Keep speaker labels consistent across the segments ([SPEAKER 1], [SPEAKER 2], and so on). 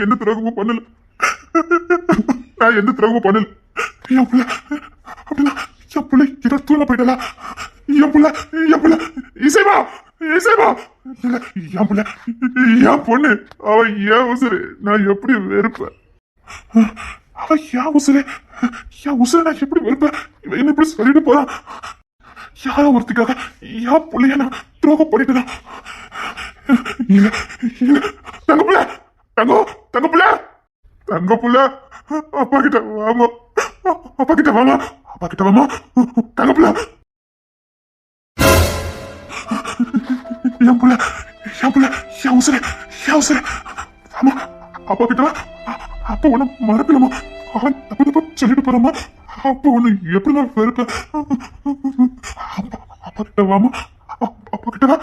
[SPEAKER 1] எனக்கு எந்த துரோகமும் பண்ணல. நான் எந்த துரோகமும் பண்ணல. என் பிள்ளை அப்படின்னா என் பிள்ளை ஏதோ தூள போயிட்டா? என் பிள்ளை இசைவா இல்ல, என் பிள்ளை என் பொண்ணு, அவ ஏன் உசுரு. நான் எப்படி வெறுப்பேன்? அவ என் உசுரு நான் எப்படி வெறுப்பேன்? இவன் என்ன இப்படி சொல்லிட்டு போறான்? யாரோ ஒருத்திக்காக என் பிள்ளைய நான் துரோகம் பண்ணிட்டு இல்ல தங்க புள்ள அப்பா கிட்ட வாமா தங்க புள்ள என் புள்ள என் உசுரு ஆமா அப்பா கிட்ட வா. அப்பா உன்னை மறக்கலாமா? அவன் தப்பு சொல்லிட்டு போறாமா? அப்பா உன்னை எப்படிதான் வெறுப்பேன்? அப்பா கிட்ட வாமா, அப்பா கிட்ட வா.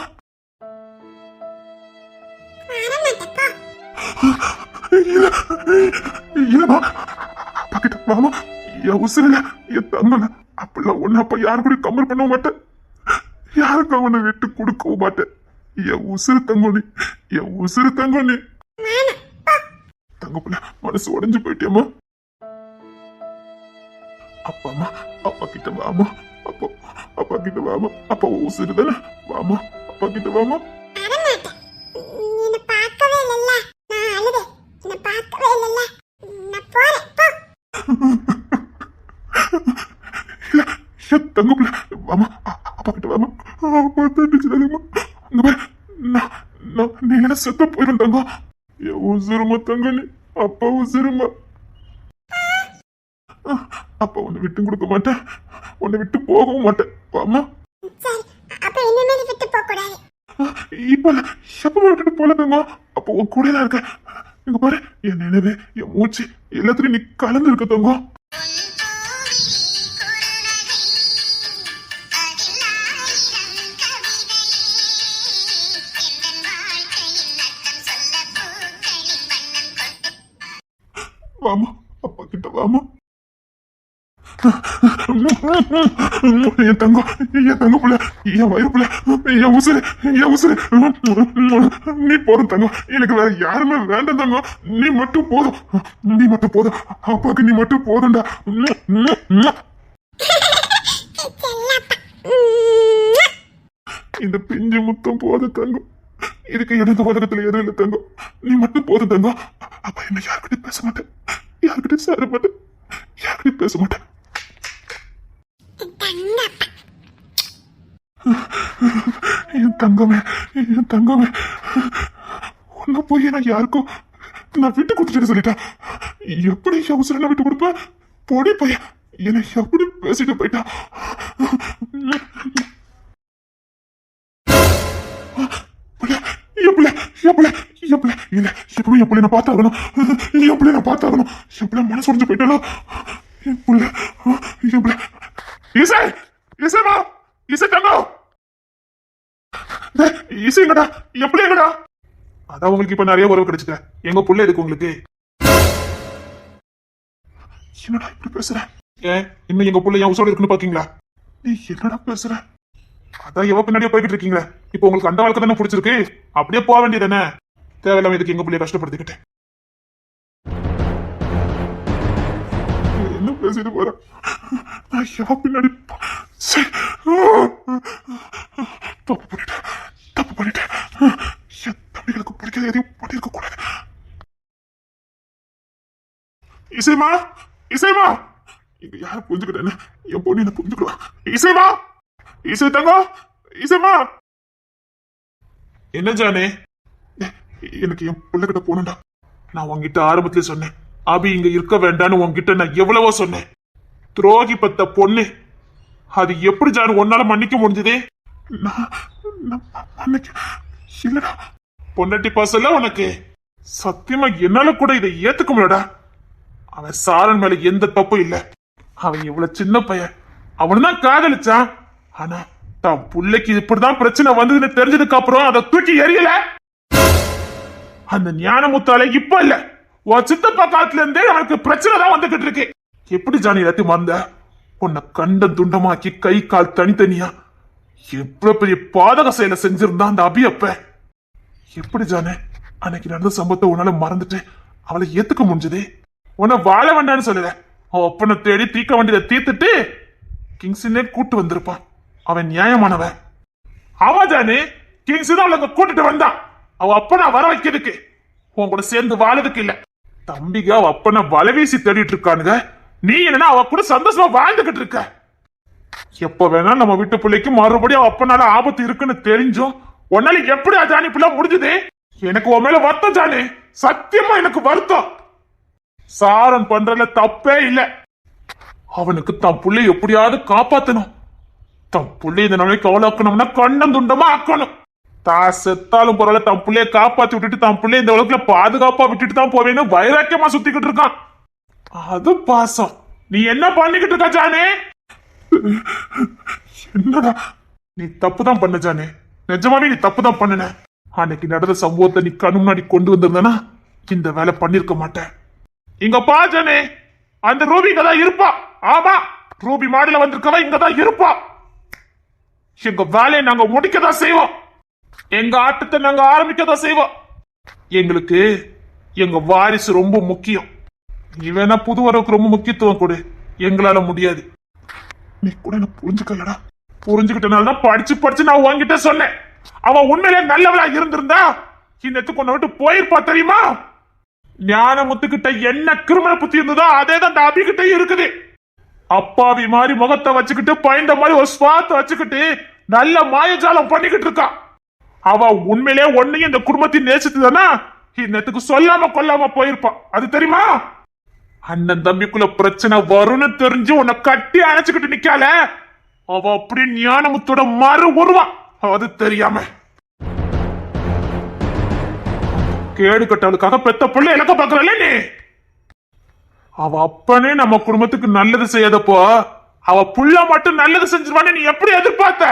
[SPEAKER 1] இல்லமா, அப்பா கிட்ட வாமா. என் உசுருல என் தங்கல அப்படிலாம் ஒன்னு அப்பா யாரு கூட கம்பேர் பண்ண மாட்டேன். யாருக்கும் அவனை விட்டு கொடுக்கவும் மாட்டேன். என் உசுறு தங்கோனி தங்க பிள்ள மனசு உடைஞ்சு போயிட்டேமா. அப்பா கிட்ட வாமா. அப்பா கிட்ட வாமா. அப்பா உசுறு தானே, வாமா அப்பா கிட்ட வாமா. தங்க பிள்ள வாமா, அப்பா கிட்ட வாமா. அப்பா தண்டிச்சுதாங்கம்மா. நீ என்ன செத்த போயிடும் தங்கம். என் உசுருமா தங்கனி, அப்பா உசுருமா. அப்பா உன்னை விட்டு கொடுக்க மாட்டேன், உன்னை விட்டு போகவும் மாட்டேன். வாமா. இப்ப எப்ப விட்டுட்டு போல தங்கம். அப்ப உன் கூட தான் இருக்க. இங்க பாரு, என் நினைவு என் மூச்சு எல்லாத்துலயும் நீ கலந்து இருக்க தங்கம். வாமா, அப்பா கிட்ட வாமா. என் தங்க புள்ள, என் வயிறு புள்ள, என் உசுரு. நீ போதும் தங்கம், எனக்கு வேற யாருமே வேண்டாம் தங்கம். நீ மட்டும் போதும். அப்பாக்கு நீ மட்டும் போதும்டா. இந்த பிஞ்சு முத்தம் போதும் தங்கம். இதுக்கு இடந்த உலகத்துல எதுவும் இல்லை தங்கம். நீ மட்டும் போதும் தங்கம். அப்பா என்ன யாருக்கிட்ட பேச மாட்டேன், யாருக்கிட்ட சேர மாட்டேன், யாருக்கிட்ட பேச மாட்டேன். என் தங்கமே உன்ன போய் நான் யாருக்கும் நான் விட்டு கொடுத்துட்டு சொல்லிட்டேன். எப்படி அவசரம் நான் விட்டு கொடுப்பேன்? பொடி பையன் என்னை எப்படி பேசிட்டு போயிட்டான். நான் பார்த்தாகணும். மனசு உடைஞ்சு போயிட்டாலும் இசைங்கடா, எப்படி எங்கடா? அதான் உங்களுக்கு இப்ப நிறைய உறவு கிடைச்சிட்ட. எங்க புள்ள இருக்கு உங்களுக்கு. என்னடா இப்படி பேசுற? இன்னும் எங்க புள்ள என் உசோட இருக்குன்னு பாக்கீங்களா? நீ என்னடா பேசுற? அதான் எவ பின்னாடியே போய்கிட்டு இருக்கீங்க. இப்ப உங்களுக்கு அந்த வாழ்க்கை தானே பிடிச்சிருக்கு, அப்படியே போக வேண்டியதானே. தேவையில்லாம இதுக்கு எங்க பிள்ளைய கஷ்டப்படுத்திக்கிட்டேன். என்ன பேசிட்டு போற? நான் எவ பின்னாடி தப்பு பண்ணிட்டேன். என் தம்பிகளுக்கு பிடிக்காத எதையும் பண்ணிருக்க கூடாது. இசைமா இங்க யார புரிஞ்சுக்கிட்டேன்னு என் பொண்ணு என்ன புரிஞ்சுக்கிடுவா. இசை தங்கம், இசைமா. என்ன ஜானே? எனக்கு என் பிள்ளைகிட்ட போகணும்டா. நான் உங்ககிட்ட ஆரம்பத்துல சொன்னேன், அபி இங்க இருக்க வேண்டான்னு உங்ககிட்ட நான் எவ்வளவோ சொன்னேன். துரோகி பத்த பொண்ணு, அது எப்படி ஜானு உன்னால மன்னிக்க முடிஞ்சதே? இல்லடா, பொண்டாட்டி பாசல உனக்கு. சத்தியமா என்னால கூட இதை ஏத்துக்க முடியடா. அவன் சாரன் மேல எந்த தப்பும் இல்ல. அவன் இவ்வளவு சின்ன பையன், அவனுதான் காதலிச்சான். ஆனா தான் புள்ளைக்கு இப்படிதான் பிரச்சனை வந்ததுன்னு தெரிஞ்சதுக்கு அப்புறம் அதை தூக்கி எரியல. அந்த ஞானமுத்தால இப்ப இல்ல, உன் சித்தப்பா காலத்துல இருந்தே அவனுக்கு பிரச்சனை தான் வந்துகிட்டு இருக்கு. எப்படி ஜானி எல்லாத்தையும் மறந்த? உன்னை கண்ட துண்டமாக்கி கை கால் தனித்தனியா எவ்வளவு பெரிய பாதக செயலை செஞ்சிருந்தா அந்த அபியப்ப. எப்படி ஜானே அன்னைக்கு நடந்த சம்பவத்தை உன்னால மறந்துட்டு அவளை ஏத்துக்க முடிஞ்சது. உன்னை வாழ வேண்டான்னு சொல்லல, அவன் ஒப்பனை தேடி தீக்க வேண்டியதை தீர்த்துட்டு கிங்ஸினே கூட்டு வந்திருப்பான். அவன் நியாயமானவன். ஆமா ஜானு, கிங்ஸ் தான் அவளை கூட்டிட்டு வந்தான். அவ அப்பனை வர வைக்கிறதுக்கு, உன் கூட சேர்ந்து வாழறதுக்கு இல்ல. தம்பிங்க அவ அப்பனை வலை வீசி தேடிட்டு இருக்கானுங்க. நீ என்னன்னா அவ கூட சந்தோஷமா வாழ்ந்துகிட்டு இருக்க. எப்ப வேணா நம்ம வீட்டு பிள்ளைக்கு மறுபடியும் அவ அப்பனால ஆபத்து இருக்குன்னு தெரிஞ்சும் உன்னால எப்படி ஜானி பிள்ளை முடிஞ்சது? எனக்கு உன் மேல வருத்தம் ஜானி, சத்தியமா எனக்கு வருத்தம். சாரன் பண்றதுல தப்பே இல்ல. அவனுக்கு தன் புள்ளை எப்படியாவது காப்பாத்தணும். தன் புள்ளை இந்த நாளைக்கு அவளாக்கணும்னா கண்ணம் துண்டமா ஆக்கணும். தான் செத்தாலும் பரவாயில்ல, தன் பிள்ளைய காப்பாத்தி விட்டுட்டு தன் பிள்ளை இந்த உலகத்துல பாதுகாப்பா விட்டுட்டு தான் போவேன்னு வைராக்கியமா சுத்திக்கிட்டு இருக்கான். அது பாசம். நீ என்ன பண்ணிக்கிட்டு இருக்க ஜானே? என்னடா நீ தப்பு தான் பண்ண ஜானே, நிஜமாவே நீ தப்பு தான் பண்ணன. அன்னைக்கு நடந்த சம்பவத்தை நீ கண்ணு முன்னாடி கொண்டு வந்திருந்தனா இந்த வேலை பண்ணிருக்க மாட்டேன். இங்க பா ஜானே, அந்த ரூபி இங்கதான் இருப்பா. ஆமா, ரூபி மாடியில வந்திருக்கவ இங்கதான் இருப்பா. எங்க வேலையை நாங்க முடிக்கதான் செய்வோம். எங்க ஆட்டத்தை நாங்க ஆரம்பிக்கதான் செய்வோம். எங்களுக்கு எங்க வாரிசு ரொம்ப முக்கியம். நீ வேணா புது வரவுக்கு ரொம்ப முக்கியத்துவம் கொடு, எங்களால முடியாது. நீ கூட எனக்கு புரிஞ்சுக்கலடா. புரிஞ்சுக்கிட்டனாலதான் படிச்சு படிச்சு நான் உன்கிட்ட சொன்னேன். அவன் உண்மையிலே நல்லவளா இருந்திருந்தா இன்னத்துக்கு உன்னை விட்டு போயிருப்பா தெரியுமா? ஞானமுத்துக்கிட்ட என்ன கிருமண புத்தி இருந்ததோ அதே தான் அந்த அபிகிட்ட இருக்குது. அப்பாவி மாதிரி முகத்தை வச்சுக்கிட்டு பயந்த மாதிரி ஒரு ஸ்வாத்தை வச்சுக்கிட்டு நல்ல மாயஜாலம் பண்ணிக்கிட்டு இருக்கா. அவ உண்மையிலே ஒன்னையும் இந்த குடும்பத்தின் நேசித்துதானா இன்னத்துக்கு சொல்லாம கொல்லாம போயிருப்பா. அது தெரியுமா? அண்ணன் தம்பிக்குள்ள பிரச்சனை வரும்னு தெரிஞ்சு உன்னை கட்டி அணைச்சுக்கிட்டு நிக்கால, அவ அப்படி ஞானமுத்தோட மறு உருவான். அது தெரியாம கேடு கட்டவளுக்காக பெத்த பிள்ளை இலக்க பாக்குறல நீ. அவ அப்பனே நம்ம குடும்பத்துக்கு நல்லது செய்யாதப்போ அவ புள்ள மட்டும் நல்லது செஞ்சிருவான்னு நீ எப்படி எதிர்பார்த்த?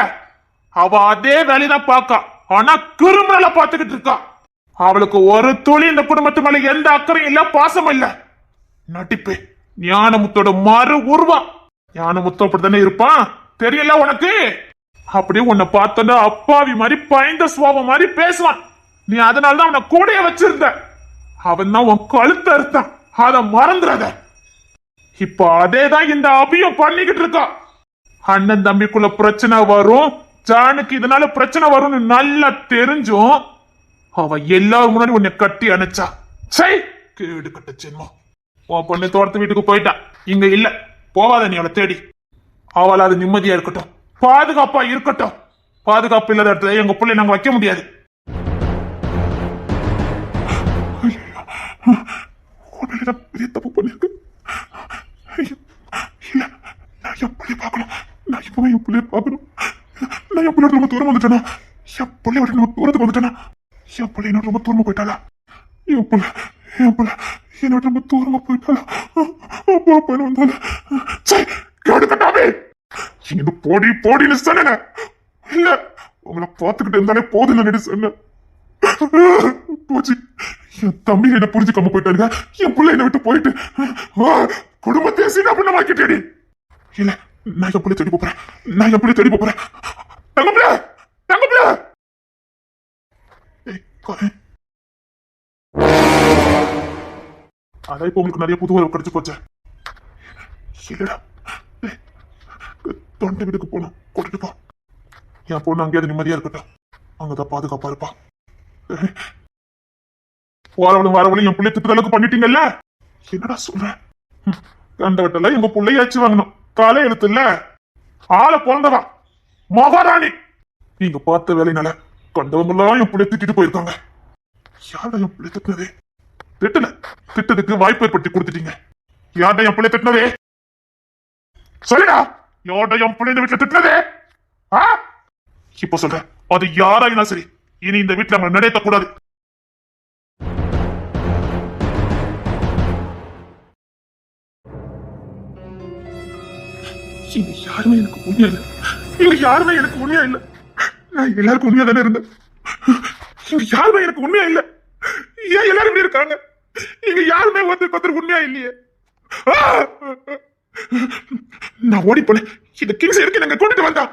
[SPEAKER 1] அவ அதே வேலைதான் பாக்கா, ஆனா கிருமல பாத்துக்கிட்டு இருக்கா. அவளுக்கு ஒரு துளி இந்த குடும்பத்து மேல எந்த அக்கறையும் இல்ல, பாசமும் இல்ல. நட்டிப்பு ஞானமுத்தோட மறு உருவம். ஞானமுத்தம் அப்படித்தானே இருப்பான், தெரியல உனக்கு? அப்படியே உன்னை பார்த்தோன்னா அப்பாவி மாதிரி பயந்த சுவாபம் மாதிரி பேசுவான். நீ அதனாலதான் அவனை கூடைய வச்சிருந்த. அவன் தான் உன் கழுத்த அறுத்தான், அத மறந்துடாத. இப்ப அதேதான் இந்த அபியும் பண்ணிக்கிட்டு இருக்கான். அண்ணன் தம்பிக்குள்ள பிரச்சனை வரும், ஜானுக்கு இதனால பிரச்சனை வரும்னு நல்லா தெரிஞ்சும் அவ எல்லாரும் முன்னாடி உன்னை கட்டி அணைச்சா. சை, கேடு கட்ட ஜென்மம். உன் பொண்ணு தோட்டத்து வீட்டுக்கு போயிட்டா, இங்க இல்ல. போவாத நீ அவளை தேடி. அவள் அது நிம்மதியா இருக்கட்டும், பாதுகாப்பா இருக்கட்டும். பாதுகாப்பு இல்லாத இடத்துல எங்க பிள்ளை நாங்க வைக்க முடியாது. பெரிய தப்பு பண்ணிருக்கு. இல்ல, நான் என் பிள்ளைய பார்க்கணும். நான் இப்பவே என் பிள்ளைய பார்க்கணும். நான் என் பிள்ளை ரொம்ப தூரம் வந்துட்டேனா? என் பிள்ளை விட்டு ரொம்ப தூரத்துக்கு வந்துட்டேனா? என் பிள்ளை என்னோட ரொம்ப தூரமா போயிட்டாளா? என் பிள்ளை என்னோட ரொம்ப தூரமா போயிட்டாளா? அப்பா பையன் வந்தாலும் கேடு கட்டாமே இங்க போடி போடின்னு சொன்ன. இல்ல, உங்களை பார்த்துக்கிட்டு இருந்தாலே போதுன்னு சொன்னேன். போச்சு, என் தம்பி என்ன புரிஞ்சுக்காம போயிட்டாருங்க. என் பிள்ளை என்ன விட்டு போயிட்டு குடும்பத்தையே சீனா பண்ண மாக்கிட்டேடி. இல்ல, நான் என் பிள்ளை தேடி போறேன். நான் என் பிள்ளை தேடி போறேன். தங்கப்பிள்ள, தங்கப்பிள்ள. அதான் இப்ப உங்களுக்கு நிறைய புது உறவு கிடைச்சு போச்சு. இல்லடா, தொண்டை வீட்டுக்கு போனோம், கூட்டிட்டு போ. என் பொண்ணு அங்கேயாவது நிம்மதியா இருக்கட்டும், அங்கதான் பாதுகாப்பா இருப்பா. வரவளும் வரவளும் என் பிள்ளை திட்டு அளவுக்கு பண்ணிட்டீங்கல்ல. என்னடா சொல்ற? கண்டவட்டெல்லாம் எங்க பிள்ளையாச்சு வாங்கணும். காலை எழுத்து இல்ல, ஆளை பிறந்தவா மகாராணி. நீங்க பார்த்த வேலைனால கண்டவங்க எல்லாம் என் பிள்ளை திட்டிட்டு போயிருக்காங்க. யாரா என் பிள்ளை திட்டினதே? திட்டல, திட்டத்துக்கு வாய்ப்பு ஏற்படுத்தி கொடுத்துட்டீங்க. யார்டா என் பிள்ளை திட்டினதே? சொல்லுடா, யார்டா என் பிள்ளை இந்த வீட்டுல திட்டினதே? இப்ப சொல்றேன், அது யாராயினா சரி, இனி இந்த வீட்டுல நம்ம நடத்த கூடாது. இங்க யாருமே எனக்கு உண்மையா இல்ல. இங்க யாருமே எனக்கு உண்மையா இல்ல. நான் எல்லாருக்கும் உண்மையா தானே இருந்தேன். இங்க யாருமே எனக்கு உண்மையா இல்ல. ஏன் எல்லாரும் இப்படி இருக்காங்க? இங்க யாருமே ஒருத்தருக்கு உண்மையா இல்லையே. நான் ஓடி போனேன். இந்த கிங்ஸ் இருக்கு நாங்க கொண்டுட்டு வந்தா.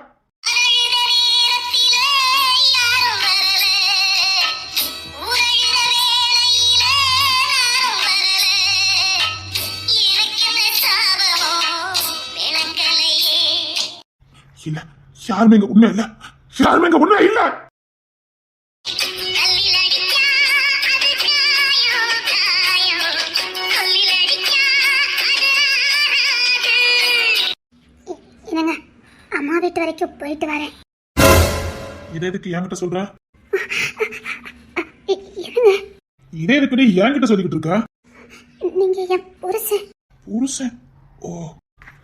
[SPEAKER 1] இல்ல, யாருமே இங்க உண்மை இல்ல, யாருமே இங்க உண்மை இல்ல.
[SPEAKER 2] என்னங்க, அம்மா வீட்டு வரைக்கும் போயிட்டு வரேன்.
[SPEAKER 1] இதை எதுக்கு என்கிட்ட சொல்ற?
[SPEAKER 2] என்னங்க,
[SPEAKER 1] இதே எதுக்கு நீ என்கிட்ட சொல்லிக்கிட்டு இருக்க?
[SPEAKER 2] நீங்க என் புருஷன்.
[SPEAKER 1] புருஷன்? ஓ,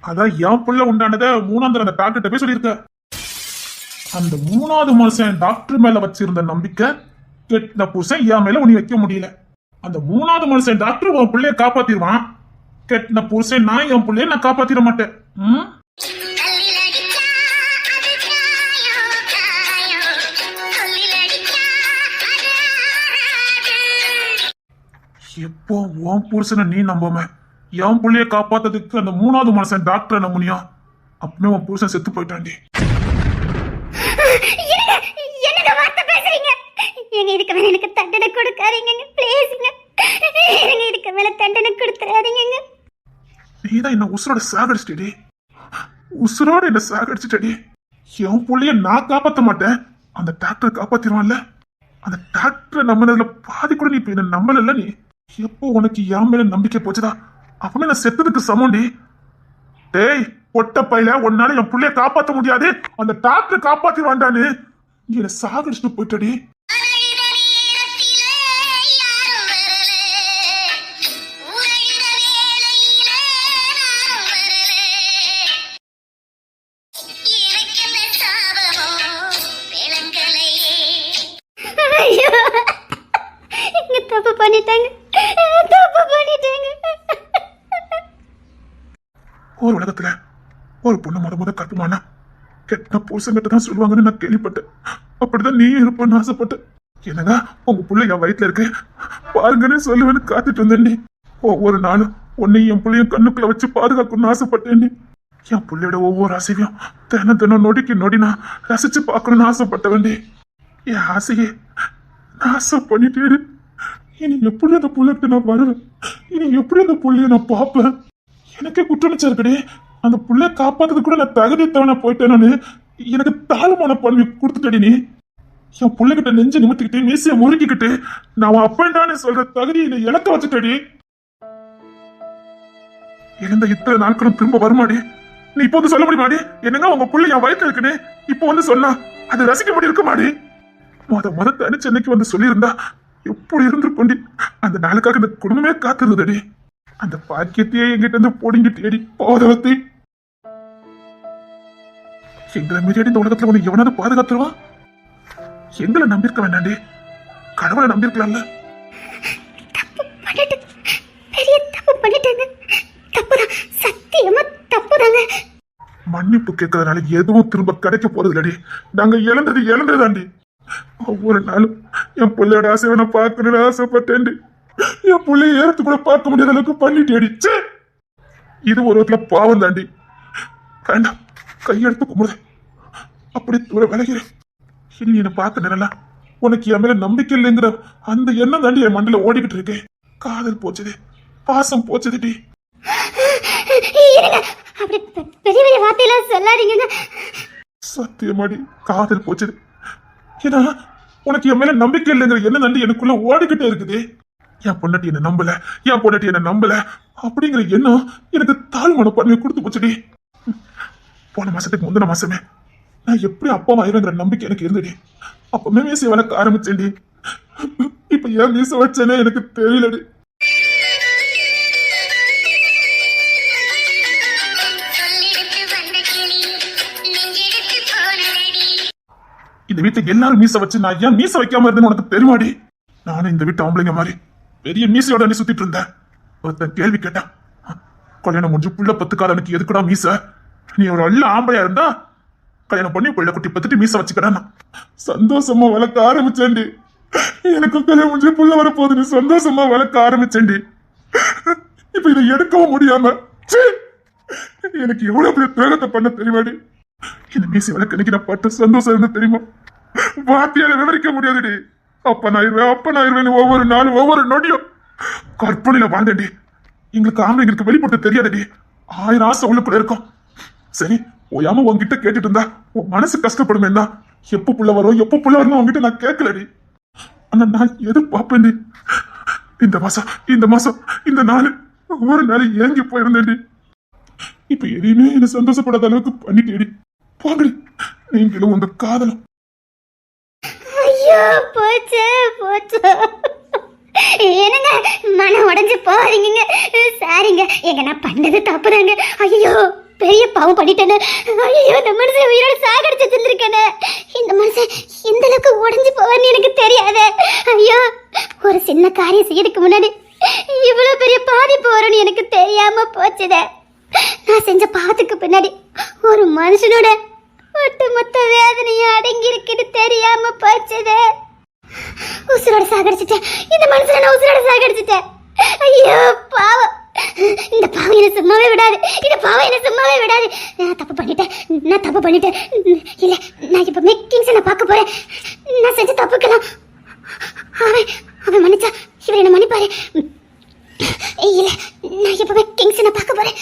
[SPEAKER 1] அதான் என் புள்ள உண்டானத மூணாம் தர அந்த டாக்டர்கிட்ட போய் சொல்லியிருக்க. அந்த மூணாவது மனுஷன் டாக்டர் மேல வச்சிருந்த நம்பிக்கை கெட்ட புருஷன் என் மேல உனி வைக்க முடியல. அந்த மூணாவது மனுஷன் டாக்டர் உன் பிள்ளைய காப்பாத்திடுவான். கெட்ட புருஷன் நான் என் பிள்ளைய நான் காப்பாத்திட மாட்டேன். எப்போ உன் புருஷனை நீ நம்பாம என் பிள்ளைய காப்பாத்ததுக்கு அந்த மூணாவது மனுஷன் டாக்டரை நம்பினியா, அப்பவே உன் புருஷன் செத்து போயிட்டாண்டி.
[SPEAKER 2] என்னங்க வார்த்தை பேசுறீங்க? எங்க இதுக்கு மேல எனக்கு தண்டனை கொடுக்காதீங்க ப்ளீஸ்ங்க. எனக்கு இதுக்கு மேல தண்டனை கொடுத்துறாதீங்க.
[SPEAKER 1] நீதான் என்ன உசுரோட சாகடிச்சிட்டடி, உசுரோட என்ன சாகடிச்சிட்டடி. என் புள்ளைய நான் காப்பாத்த மாட்டேன், அந்த டாக்டர் காப்பாத்திடுவான்ல. அந்த டாக்டரை நம்பினதுல பாதி கூட நீ இப்ப என்ன நம்பல. நீ எப்போ உனக்கு என் மேல நம்பிக்கை போச்சுதா அப்பவே நான் செத்ததுக்கு சமண்டி. டேய் பொட்ட பையில உன்னால என் புள்ளைய காப்பாத்த முடியாது, அந்த டாக்டர் காப்பாத்திடுவான்டான்னு நீ என்ன சாகடிச்சுட்டு போயிட்டடி.
[SPEAKER 2] தப்பு பண்ணிட்டாங்க, தப்பு பண்ணிட்டாங்க.
[SPEAKER 1] ஒரு உலகத்துல ஒரு பொண்ணு முத கட்டுமானா கெட்ட புருஷங்கிட்ட தான் சொல்லுவாங்கன்னு நான் கேள்விப்பட்டேன். அப்படிதான் நீ இருப்பன்னு ஆசைப்பட்டேன். என்னங்க உங்க புள்ள என் வயிற்றுல இருக்கு பாருங்கன்னு சொல்லுவேன்னு காத்துட்டு வந்தேன்டி. ஒவ்வொரு நாளும் உன்னை என் பிள்ளையும் கண்ணுக்குள்ள வச்சு பாதுகாக்கணும்னு ஆசைப்பட்டேன்டி. என் பிள்ளையோட ஒவ்வொரு அசைவையும் தினம் நொடிக்கு நொடி நான் ரசிச்சு பார்க்கணும்னு ஆசைப்பட்டவேண்டி. என் ஆசையே நாசம் பண்ணிட்டேடு. இனி எப்படி அந்த புள்ளைகிட்ட நான் வருவேன்? இனி எப்படி அந்த புள்ளைய நான் பார்ப்பேன்? எனக்கே குற்றமிச்சா இருக்கடே. அந்த புள்ளைய காப்பாத்துறது கூட நான் தகுதித்தவனா போயிட்டேன்னு எனக்கு தாழ்மான பண்பு கொடுத்துட்டடி. நீ என் பிள்ளைகிட்ட நெஞ்சு நிமித்திக்கிட்டு மீசைய முறுக்கிக்கிட்டு நான் அப்பன்டான்னு சொல்ற தகுதியை என்னை இழக்க வச்சுட்டடி. இழந்த இத்தனை நாட்களும் திரும்ப வருமாடி? நீ இப்போ வந்து சொல்ல முடியுமாடி? என்னங்க உங்க புள்ளை என் வயிற்றுல இருக்குன்னு இப்போ வந்து சொன்னா அது ரசிக்க முடியும் இருக்குமாடி? முத தனிச்சென்னைக்கு வந்து சொல்லியிருந்தா எப்படி இருந்திருக்கொண்டி. அந்த நாளுக்காக இந்த குடும்பமே காத்திருந்தடி. அந்த பாக்கியத்தையே எங்கிட்ட இருந்து போடிங்கிட்டேடி போதவத்தை. எங்களை மீறியடி இந்த உலகத்துல உனக்கு எவனாவது பாதுகாத்துருவான்? எங்களை நம்பியிருக்க வேண்டாண்டி, கடவுளை நம்பியிருக்கலாம்ல.
[SPEAKER 2] பெரிய தப்பு பண்ணிட்டாங்க. தப்புதான், சத்தியமா தப்புதாங்க.
[SPEAKER 1] மன்னிப்பு கேட்கறதுனால எதுவும் திரும்ப கிடைக்க போறது இல்லடி. நாங்க இழந்ததாண்டி. ஒவ்வொரு நாளும் என் பிள்ளையோட ஆசையை நான் பார்க்கணும்னு ஆசைப்பட்டேன்டி. என் பிள்ளைய ஏறத்து கூட பார்க்க முடியாத அளவுக்கு பண்ணிட்டேடி. இது ஒரு விதத்துல பாவம் தாண்டி. வேண்டாம், கையெடுத்து கும்பிடுது அப்படி தூர விலகிறேன். இனி என்ன பார்க்க நேரலாம் உனக்கு என் மேல நம்பிக்கை இல்லைங்கிற அந்த எண்ணம் தாண்டி என் மண்டல ஓடிக்கிட்டு இருக்கேன். காதல் போச்சது, பாசம் போச்சதுடி.
[SPEAKER 2] அப்படி பெரிய பெரிய வார்த்தையெல்லாம் சொல்லாதீங்க.
[SPEAKER 1] சத்தியமாடி காதல் போச்சது. ஏன்னா உனக்கு என் மேல நம்பிக்கை இல்லைங்கிற எண்ணம் தாண்டி எனக்குள்ள ஓடிக்கிட்டே இருக்குது. என் பொண்டாட்டி என்ன நம்பல, என் பொண்டாட்டி என்ன நம்பல அப்படிங்கிற எண்ணம் எனக்கு தாழ்மான பன்மையை கொடுத்து போச்சுடி. போன மாசத்துக்கு முந்தின மாசமே நான் எப்படி அப்பா ஆயிருங்கிற நம்பிக்கை எனக்கு இருந்துடி. அப்பவே மீசை வளர்க்க ஆரம்பிச்சேன்டி. இப்ப ஏன் மீசை வச்சேனே எனக்கு தெரியலடி. இந்த வீட்டுல எல்லாரும் மீசை வச்சு நான் ஏன் மீசை வைக்காம இருந்தேன்னு உனக்கு தெரியுமாடி? நானும் இந்த வீட்டு ஆம்பளைங்க மாதிரி பெரிய மீசையோட நீ சுத்திட்டு இருந்தேன். ஒருத்தன் கேள்வி கேட்டான், கல்யாணம் முடிஞ்சு புள்ள பத்துக்காதனுக்கு எதுக்குடா மீசை? நீ ஒரு நல்ல ஆம்பளையா இருந்தா கல்யாணம் பண்ணி புள்ள குட்டி பத்துட்டு மீசை வச்சுக்கடா. சந்தோஷமா வளர்க்க ஆரம்பிச்சேன்டி. எனக்கும் கல்யாணம் முடிஞ்சு புள்ள வரப்போகுதுன்னு சந்தோஷமா வளர்க்க ஆரம்பிச்சேன்டி. இப்ப இதை எடுக்கவும் முடியாம எனக்கு எவ்வளவு பெரிய தியாகத்தை பண்ண தெரியுமாடி? இந்த மீசை வளர்க்க நான் பட்ட சந்தோஷம் இருந்து தெரியுமா? வார்த்தையால விவரிக்க முடியாதுடி. அப்ப நான் இருவேன் ஒவ்வொரு நாளும் ஒவ்வொரு நொடியும் கற்பனையில வாழ்ந்தேன்டி. எங்களுக்கு ஆம்பளைங்களுக்கு வெளிப்படுத்த தெரியாதடி. 1000 ஆசை உள்ளுக்குள்ள இருக்கும். சரி, ஓயாம உன்கிட்ட கேட்டுட்டு இருந்தா உன் மனசு கஷ்டப்படுமே தான் எப்ப புள்ள வரும் எப்ப புள்ள வரணும் உன்கிட்ட நான் கேட்கலடி. ஆனா நான் எதிர்பார்ப்பேன்டி. இந்த மாசம் இந்த நாள் ஒரு நாள் ஏங்கி போயிருந்தேன்டி. இப்ப எதையுமே என்ன சந்தோஷப்படாத அளவுக்கு பண்ணிட்டேடி. போங்கடி நீங்களும் உங்க காதலும்.
[SPEAKER 2] ஐயோ போச்சு போச்சு. என்னங்க மனம் உடைஞ்சு போறீங்க. சாரிங்க, எங்க நான் பண்ணது தப்புதாங்க. ஐயோ பெரிய பாவம் பண்ணிட்டேன்னு. ஐயோ இந்த மனுஷன் உயிரோட சாகடிச்சு வச்சிருக்கேன்னு. இந்த மனுஷன் எந்த அளவுக்கு உடைஞ்சு போவான்னு எனக்கு தெரியாது. ஐயோ ஒரு சின்ன காரியம் செய்யறதுக்கு முன்னாடி இவ்வளவு பெரிய பாதிப்பு வரும்னு எனக்கு தெரியாம போச்சுதே. நான் செஞ்ச பாவத்துக்கு பின்னாடி ஒரு மனுஷனோட ஒட்டுமொத்த வேதனையும் அடங்கி இருக்குன்னு தெரியாம போச்சுதே. உசுரோட சாகடிச்சிட்டேன். இந்த மனுஷனை நான் உசுரோட சாகடிச்சிட்டேன். ஐயோ பாவம். இந்த பாவம் என்ன சும்மாவே விடாது. இந்த பாவம் என்ன சும்மாவே விடாது. நான் தப்பு பண்ணிட்டேன். இல்ல நான் இப்ப கிங்ஸனை பார்க்க போறேன். நான் செஞ்ச தப்புக்கலாம் அவன் மன்னிச்சா இவர் என்ன மன்னிப்பாரு. இல்ல நான் இப்ப கிங்ஸனை பார்க்க போறேன்.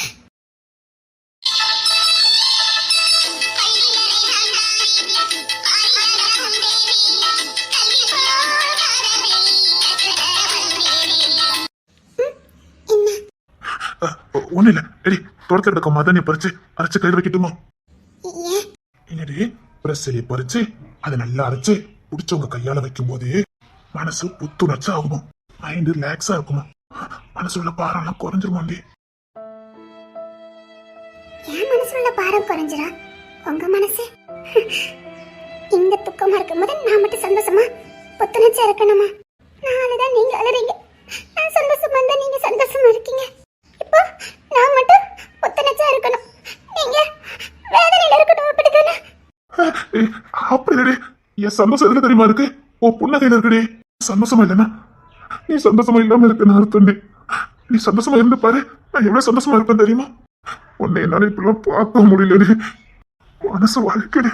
[SPEAKER 1] ஒண்ணு இல்ல எடி, தோட்டத்துல இருக்க மதனியை பறிச்சு அரைச்சு கையில் வைக்கட்டுமா? என்னடி பிரஸ்ஸிலே பறிச்சு அதை நல்லா அரைச்சு பிடிச்சவங்க கையால வைக்கும் போது மனசு புத்துணர்ச்சி ஆகுமா, மைண்ட் ரிலாக்ஸா இருக்குமா, மனசுள்ள பாரம் குறைஞ்சிருமாண்டி.
[SPEAKER 2] என் மனசுல பாரம் குறைஞ்சிரா? உங்க மனசு இங்க துக்கமா இருக்கும்போது நான் மட்டும் சந்தோஷமா புத்துணர்ச்சியா இருக்கணுமா? நானுதான் நீங்க அழுறீங்க, நான் சந்தோஷமா இருந்தா நீங்க சந்தோஷமா இருக்கீங்க. இப்போ நான் மட்டும் புத்துணர்ச்சியா இருக்கணும், நீங்க வேதனையில இருக்கணும். அப்படித்தானே?
[SPEAKER 1] அப்படி இல்லடி, என் சந்தோஷம் எதுல தெரியுமா இருக்கு? ஓ புன்னகையில இருக்குடி. சந்தோஷமா இல்லைன்னா நீ சந்தோஷமா இல்லாம இருக்குன்னு அர்த்தம்டி. நீ சந்தோஷமா இருந்து பாரு, நான் எவ்வளவு சந்தோஷமா இருப்பேன் தெரியுமா? உன்னை என்னால இப்பெல்லாம் பார்க்க முடியலடி. மனசு வாழ்க்கடி,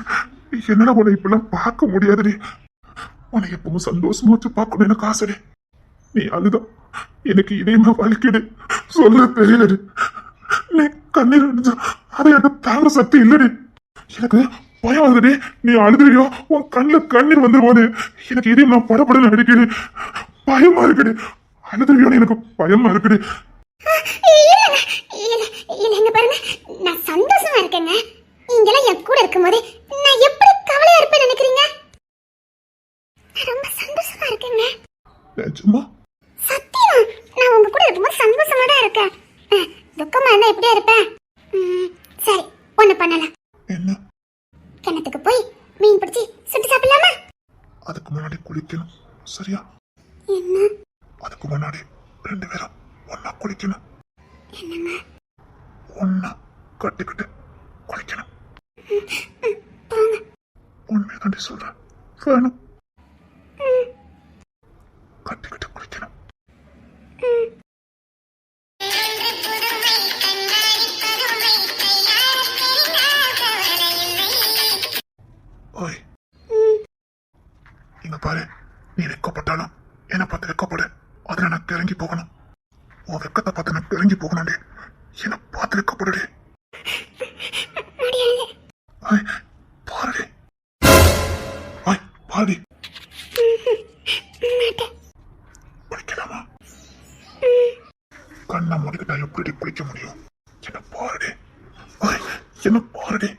[SPEAKER 1] என்னால உன்னை இப்பெல்லாம் பார்க்க முடியாதுடி. உன்னை எப்பவும் சந்தோஷமா வச்சு பார்க்கணும் எனக்கு ஆசைடி. நீ அதுதான் எனக்கு இதயமா வலிக்குது, சொல்ல தெரியலடி. நீ கண்ணீர் அடிச்சா அதை எனக்கு தாங்க சக்தி இல்லடி. எனக்கு பயம் ஆகுதுடி. நீ அழுதுறியோ உன் கண்ணுல கண்ணீர் வந்துருமோது எனக்கு இதயம் நான் படப்படன்னு அடிக்குது. பயமா இருக்குடி. அழுதுறியோன்னு எனக்கு பயமா இருக்குடி.
[SPEAKER 2] இல்லைங்க பாருங்க, நான் சந்தோஷமா இருக்கேங்க. நீங்களாம் என் கூட இருக்கும்போது நான் எப்படி கவலையா இருப்பேன்னு நினைக்கிறீங்க? ரொம்ப சந்தோஷமா இருக்கேங்க.
[SPEAKER 1] சும்மா
[SPEAKER 2] சத்தியமா நான் உங்க கூட இருக்கும்போது சந்தோஷமா தான் இருக்கேன். துக்கமா இருந்தா எப்படியா இருப்பேன்? சரி ஒண்ணு பண்ணலாம்.
[SPEAKER 1] என்ன?
[SPEAKER 2] கிணத்துக்கு போய் மீன் பிடிச்சி சுட்டு சாப்பிடலாமா?
[SPEAKER 1] அதுக்கு முன்னாடி குளிக்கணும், சரியா?
[SPEAKER 2] என்ன?
[SPEAKER 1] அதுக்கு முன்னாடி 2 பேரும் ஒன்னா குளிக்கணும்.
[SPEAKER 2] என்னங்க?
[SPEAKER 1] ஒன்னா கட்டிக்கிட்டு குளிக்கணும்.
[SPEAKER 2] போங்க.
[SPEAKER 1] உண்மையை தாண்டி சொல்றேன், வேணும். கட்டிக்கிட்டு குளிக்கணும். ஓய் இங்க பாரு, நீ வெக்கப்பட்டாலும் என்ன பார்த்து வெக்கப்படு. அதுல நான் கிறங்கி போகணும். உன் வெக்கத்தை பார்த்து நான் கிறங்கி போகணும்டி. என்ன பார்த்து வெக்கப்படுடி. ஓய் பாருடி, ஓய் பாருடி. குளிக்கலாமா? கண்ணை மூடிக்கிட்டா எப்படி குளிக்க முடியும்? என்ன பாருடி, ஓய் என்ன பாருடி.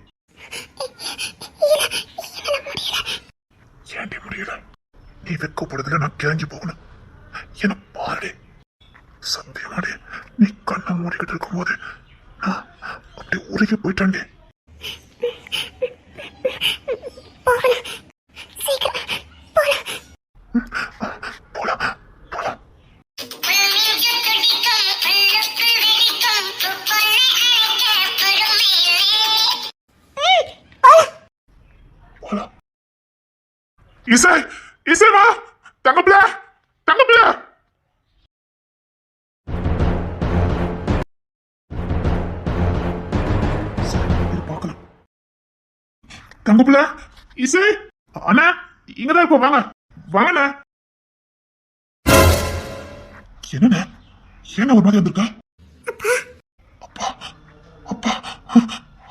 [SPEAKER 1] ஏண்டி முடியல? நீ வெக்கப்படுறதுல நான் கிறங்கி போகணும். என்ன பாருடி. சத்தியமாடி நீ கண்ணை மூடிக்கிட்டு இருக்கும் போது நான் அப்படி உருகி போயிட்டாண்டி. போலாம் போலாம். போலாம். இசை இசைமா, தங்கப்பிள்ள தங்கப்பிள்ள. பார்க்கலாம். தங்கப்பிள்ள இசை அண்ணா இங்கதான் இருப்போம், வாங்க வாங்கண்ணா. என்னண்ணா ஏன்னா ஒரு மாதிரி வந்திருக்க? அப்பா அப்பா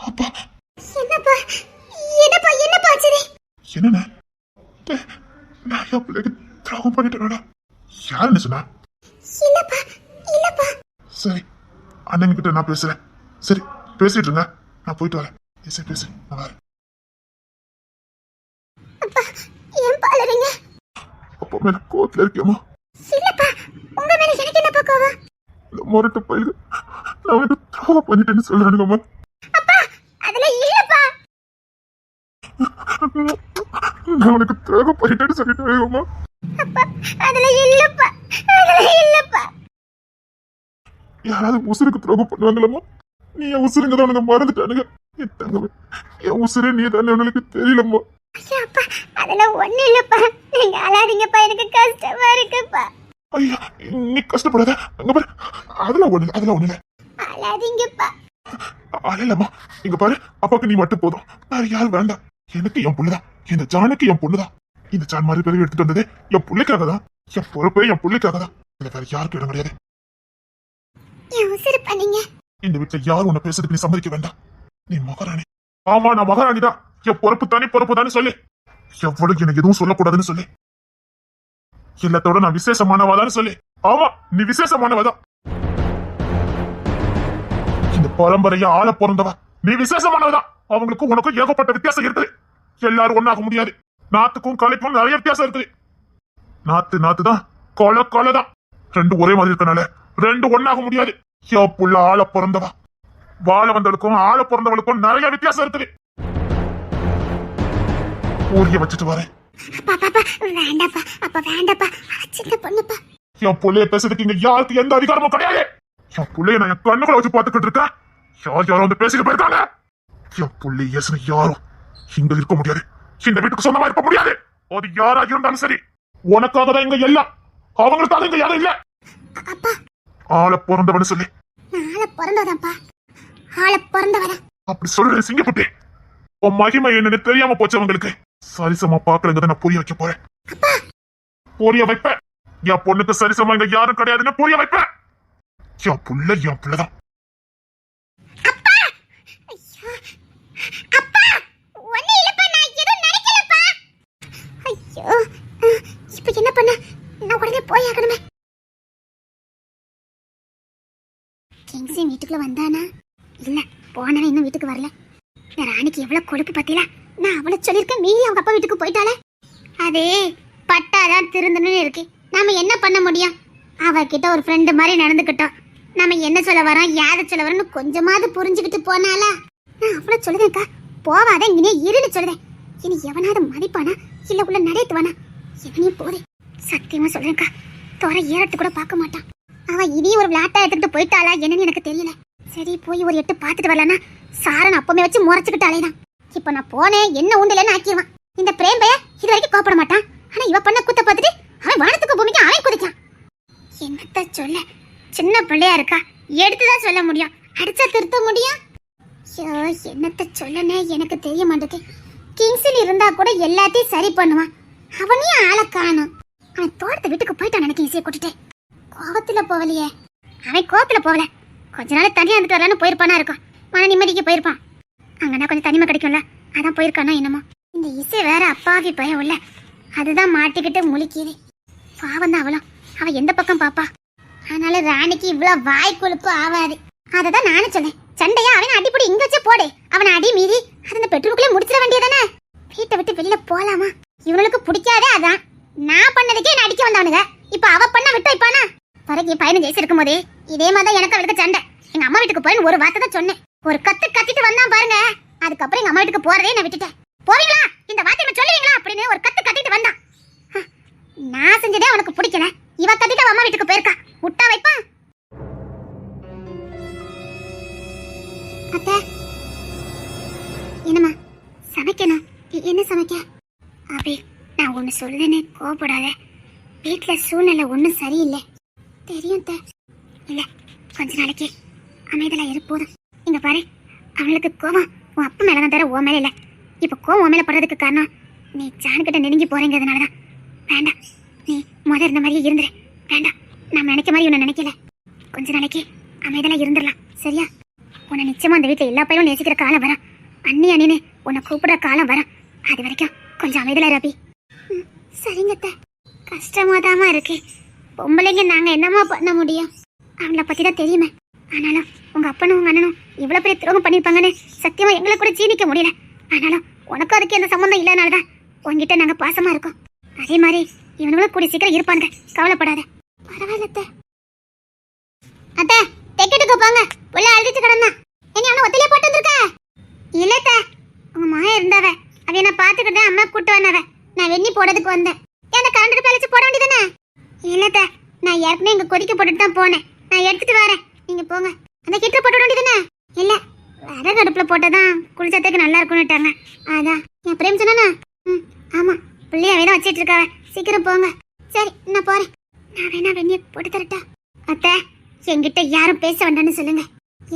[SPEAKER 1] அப்பா சொன்னா?
[SPEAKER 2] இல்லப்பா இல்லப்பா.
[SPEAKER 1] சரி, அண்ணன் கிட்ட நான் பேசுறேன். சரி, பேசிட்டு இருங்க, நான் போயிட்டு வரேன். சரி பேசு, நான் வரேன்.
[SPEAKER 2] அப்பா ஏன் பாலறீங்க?
[SPEAKER 1] அப்பா மேல கோவத்துல இருக்கியம்மா?
[SPEAKER 2] இல்லப்பா, உங்க மேல எனக்கு என்னப்பா கோவம்?
[SPEAKER 1] இந்த முரட்டு பயிலுக்கு நான் வந்து துரோகம் பண்ணிட்டேன்னு சொல்றானுங்கம்மா.
[SPEAKER 2] அப்பா அதெல்லாம் இல்லப்பா.
[SPEAKER 1] நான் உனக்கு துரோகம் பண்ணிட்டேன்னு சொல்லிட்டேன்.
[SPEAKER 2] அப்பா அதெல்லாம் இல்லப்பா, அதெல்லாம் இல்லப்பா.
[SPEAKER 1] யாராவது உசுருக்கு துரோகம் பண்ணுவாங்களம்மா? நீ என் உசுருங்க தான் உனக்கு மறந்துட்டானுங்க. என் தங்கமே, என் உசுரே நீ தானே உனக்கு தெரியலம்மா.
[SPEAKER 2] ஐயா அப்பா அதெல்லாம் ஒண்ணு இல்லப்பா. நீங்க அழாதீங்கப்பா, எனக்கு கஷ்டமா இருக்குப்பா.
[SPEAKER 1] ஐயா நீ கஷ்டப்படாத. அங்க பாரு, அதெல்லாம் ஒண்ணு இல்ல, அதெல்லாம் ஒண்ணு இல்ல.
[SPEAKER 2] அழாதீங்கப்பா.
[SPEAKER 1] அழலம்மா. இங்க பாரு, அப்பாக்கு நீ மட்டும் போதும், வேற யாரும் வேண்டாம். எனக்கு என் புள்ளைதான், இந்த ஜானுக்கு என் பொண்ணுதான். இந்த ஜான் மாதிரி பிறகு எடுத்துட்டு வந்ததே என் பிள்ளைக்காக தான். என் பொறுப்பே என் பிள்ளைக்காக தான். இதுல வேற யாருக்கும் இடம் கிடையாது.
[SPEAKER 2] என் உசுரு பண்ணீங்க.
[SPEAKER 1] இந்த வீட்டுல யாரும் உன்னை பேசுறதுக்கு நீ சம்மதிக்க வேண்டாம். நீ மகாராணி. ஆமா, நான் மகாராணி தான். என் பொறுப்பு தானே சொல்லு. எவ்வளவு எனக்கு எதுவும் சொல்லக்கூடாதுன்னு சொல்லு. எல்லாத்தோட நான் விசேஷமானவாதான்னு சொல்லு. ஆமா, நீ விசேஷமானவதான். இந்த பரம்பரையா ஆள பிறந்தவா நீ விசேஷமானவதான். அவங்களுக்கும் உனக்கும் ஏகப்பட்ட வித்தியாசம் இருக்குது. எல்லாரும் ஒண்ணாக முடியாது. நாத்துக்கும் கலைக்கும் நிறைய வித்தியாசம் இருக்குது. நாத்து தான், கொலை தான். ரெண்டு ஒரே மாதிரி இருக்கனால ரெண்டு ஒண்ணாக முடியாது. என் புள்ள ஆள பிறந்தவா. வாழ வந்தவளுக்கும் ஆள பிறந்தவளுக்கும் நிறைய வித்தியாசம் இருக்குது. ஊரிய வச்சுட்டு வரேன்.
[SPEAKER 2] வேண்டாப்பா, அப்பா வேண்டாப்பா, சின்ன பொண்ணுப்பா.
[SPEAKER 1] என் புள்ளைய பேசுறதுக்கு இங்க யாருக்கு எந்த அதிகாரமும் கிடையாது. என் புள்ளைய நான் என் கண்ணுக்குள்ள வச்சு பாத்துக்கிட்டு இருக்கேன். யாரும் வந்து பேசிட்டு போயிருக்காங்க. என் புள்ளை ஏசுன யாரும் இங்க இருக்க முடியாது. இந்த வீட்டுக்கு சொந்தமா இருக்க முடியாது. அது யாராக இருந்தாலும் சரி, உனக்காக தான் இங்க எல்லாம். அவங்களுக்காக இங்க யாரும் இல்ல.
[SPEAKER 2] அப்பா
[SPEAKER 1] ஆள பிறந்தவனு சொல்லி.
[SPEAKER 2] ஆள பிறந்ததாப்பா, ஆள பிறந்தவன
[SPEAKER 1] அப்படி சொல்றேன் சிங்கப்பட்டு. உன் மகிமை என்னன்னு தெரியாம போச்சு அவங்களுக்கு. சரிசமா பாக்குறங்க நான் புரிய வைக்க போறேன். புரிய வைப்பேன். என் பொண்ணுக்கு சரிசமா இங்க யாரும் கிடையாதுன்னு புரிய வைப்பேன். என் புள்ளதான்.
[SPEAKER 2] அப்பா ஒண்ணு இல்லப்பா, நான் எதுவும் நினைக்கலப்பா. ஐயோ இப்ப என்ன பண்ண? நான் உடனே போய் ஆகணுமே. கிங்ஸி வீட்டுக்குள்ள வந்தானா? இல்ல, போனவன் இன்னும் வீட்டுக்கு வரல. இந்த ராணிக்கு எவ்வளவு கொழுப்பு பத்தில. நான் அவளை சொல்லிருக்கேன், மீறி அவங்க அப்பா வீட்டுக்கு போயிட்டாளே. அதே பட்டாதான் திருந்தணும்னு இருக்கு. நாம என்ன பண்ண முடியும்? அவகிட்ட ஒரு ஃப்ரெண்டு மாதிரி நடந்துக்கிட்டோம். நம்ம என்ன சொல்ல வரோம், யாரை சொல்ல வரோம்னு கொஞ்சமாவது புரிஞ்சுக்கிட்டு போனாலா? நான் அவளை சொல்லுதேன்க்கா, போவாத இங்கே இருன்னு சொல்லுதேன். இனி எவனாவது மதிப்பானா இல்ல உள்ள நடைத்துவானா? எவனையும் போதே. சத்தியமா சொல்றேன்க்கா, தோற ஏறத்து கூட பார்க்க மாட்டான். அவ இனி ஒரு விளையாட்டா எடுத்துக்கிட்டு போயிட்டாளா என்னன்னு எனக்கு தெரியல. சரி போய் ஒரு எட்டு பார்த்துட்டு வரலன்னா சாரன் அப்பமே வச்சு முறைச்சுக்கிட்டு அலைதான். இப்ப நான் போனேன் என்ன உண்டுலன்னு ஆக்கிடுவான். இந்த பிரேம் பைய இது வரைக்கும் கோப்பட மாட்டான். ஆனா இவ பண்ண குத்த பார்த்துட்டு அவன் வானத்துக்கு பூமிக்கு அவன் குதிக்கான். என்னத்த சொல்ல, சின்ன பிள்ளையா இருக்கா, எடுத்துதான் சொல்ல முடியும், அடிச்சா திருத்த முடியும். ஐயோ என்னத்த சொல்லனே எனக்கு தெரிய மாட்டேது. கிங்ஸில் இருந்தா கூட எல்லாத்தையும் சரி பண்ணுவான். அவனையும் ஆளை காணும். அவன் தோட்டத்தை வீட்டுக்கு போயிட்டான் நினைக்க இசையை கூட்டிட்டு. கோவத்துல போகலையே. அவன் கோவத்துல போகல, கொஞ்ச நாள் தனியா இருந்துட்டு வரலான்னு போயிருப்பானா இருக்கும். மன நிம்மதிக்கு போயிருப்பான். அங்கன்னா கொஞ்சம் தனிமை கிடைக்கும்ல, அதான் போயிருக்கானா என்னமோ. இந்த இசை வேற அப்பாவி பயம் இல்ல, அதுதான் மாட்டிக்கிட்டு முழிக்கிது. பாவம் தான் அவளும், அவ எந்த பக்கம் பாப்பா. அதனால ராணிக்கு இவ்வளவு வாய் கொழுப்பு ஆவாது. அததான் நானும் சொன்னேன், சண்டையா அவனை அடிப்படி இங்க வச்சே போடு. அவனை அடி மீறி அது அந்த பெட்ரூமுக்குள்ளே முடிச்சிட வேண்டியதானே. வீட்டை விட்டு வெளியில போலாமா? இவனுக்கு பிடிக்காதே அதான். நான் பண்ணதுக்கே என்ன அடிக்க வந்தவனுங்க, இப்ப அவ பண்ண விட்டு வைப்பானா? பிறகு பையன் ஜெயிச்சு இருக்கும் போதே இதே மாதிரி எனக்கு அவளுக்கு சண்டை. எங்க அம்மா வீட்டுக்கு போயின்னு ஒரு வார்த்தை தான் சொன்னேன். ஒரு கத்திட்டு வந்தான் பாருங்க. அதுக்கப்புறம் எங்க அம்மா வீட்டுக்கு போறதே நான் விட்டுட்டேன். போவீங்களா இந்த வார்த்தையை சொல்லுவீங்களா அப்படின்னு ஒரு கத்திட்டு வந்தான். நான் செஞ்சதே உனக்கு பிடிக்கல, இவ கத்திட்டு அம்மா வீட்டுக்கு போயிருக்கா. முட்டா வைப்பான். அத்தை என்னம்மா சமைக்கணும்? என்ன சமைக்க? அபி நான் ஒன்று சொல்லுன்னு கோவப்படாத. வீட்டில் சூழ்நிலை ஒன்றும் சரியில்லை தெரியும். இல்லை கொஞ்ச நாளைக்கு அமைதலா இரு போதும். இங்க பாரு, அவளுக்கு கோவம் உன் அப்பா மேலே தான் தர, உன் மேலே இல்லை. இப்போ கோவம் உன் மேலே படுறதுக்கு காரணம் நீ ஜானுக்கிட்ட நெருங்கி போறேங்கிறதுனால தான். வேண்டாம், நீ இருந்த மாதிரியே இருந்துரு. வேண்டாம், நான் நினைக்க மாதிரி உன்னை நினைக்கல. கொஞ்ச நாளைக்கு அமைதலா இருந்துடலாம் சரியா? உன்னை நிச்சயமா அந்த வீட்டில் எல்லா பையனும் நேசிக்கிற காலம் வரும். அண்ணின்னு உன்னை கூப்பிடுற காலம் வரும். அது வரைக்கும் கொஞ்சம் அமைதலா ரபி. சரிங்க, கஷ்டமாதாமா இருக்கு. பொம்பளைங்க நாங்க என்னமா பண்ண முடியும்? அவங்கள பத்தி தான் தெரியுமே. ஆனாலும் உங்க அப்பனும் உங்க அண்ணனும் இவ்வளவு பெரிய துரோகம் பண்ணிருப்பாங்கன்னு சத்தியமா எங்களை கூட ஜீனிக்க முடியல. ஆனாலும் உனக்கும் அதுக்கு எந்த சம்பந்தம் இல்லைனாலதான் உங்ககிட்ட நாங்க பாசமா இருக்கோம். அதே மாதிரி இவனுங்களும் கூடி சீக்கிரம் இருப்பாங்க, கவலைப்படாத. பரவாயில்ல அத்தை. அத்தை டிக்கெட்டுக்கு போங்க. உள்ள அழுதிட்டு கிடந்தான். என்ன அவனை ஒத்திலே போட்டு வந்திருக்க? இல்ல அத்தை, உங்க மகன் இருந்தாவ அவ என்ன பாத்துக்கிட்டேன். அம்மா கூட்டு வந்தவ. நான் வெண்ணி போடுறதுக்கு வந்தேன். அந்த கரண்ட் பேலச்சு போட வேண்டியதானே? இல்ல அத்தை, நான் ஏற்கனவே இங்க கொதிக்க போட்டுட்டு தான் போனேன். நான் எடுத்துட்டு வரேன், நீங்க போங்க. அந்த கிட்ட போட்டு வேண்டியதானே? இல்ல, விறகு அடுப்புல போட்டதான் குளிச்சத்துக்கு நல்லா இருக்கும்னுட்டாங்க. அதான் என் பிரேம் சொன்னா. ஆமா, பிள்ளைய வேணா வச்சிட்டு இருக்காவ. சீக்கிரம் போங்க. சரி நான் போறேன். நான் வேணா வெந்நிய போட்டு தரட்டா? அத்தை, என்கிட்ட யாரும் பேச வேண்டாம்னு சொல்லுங்க.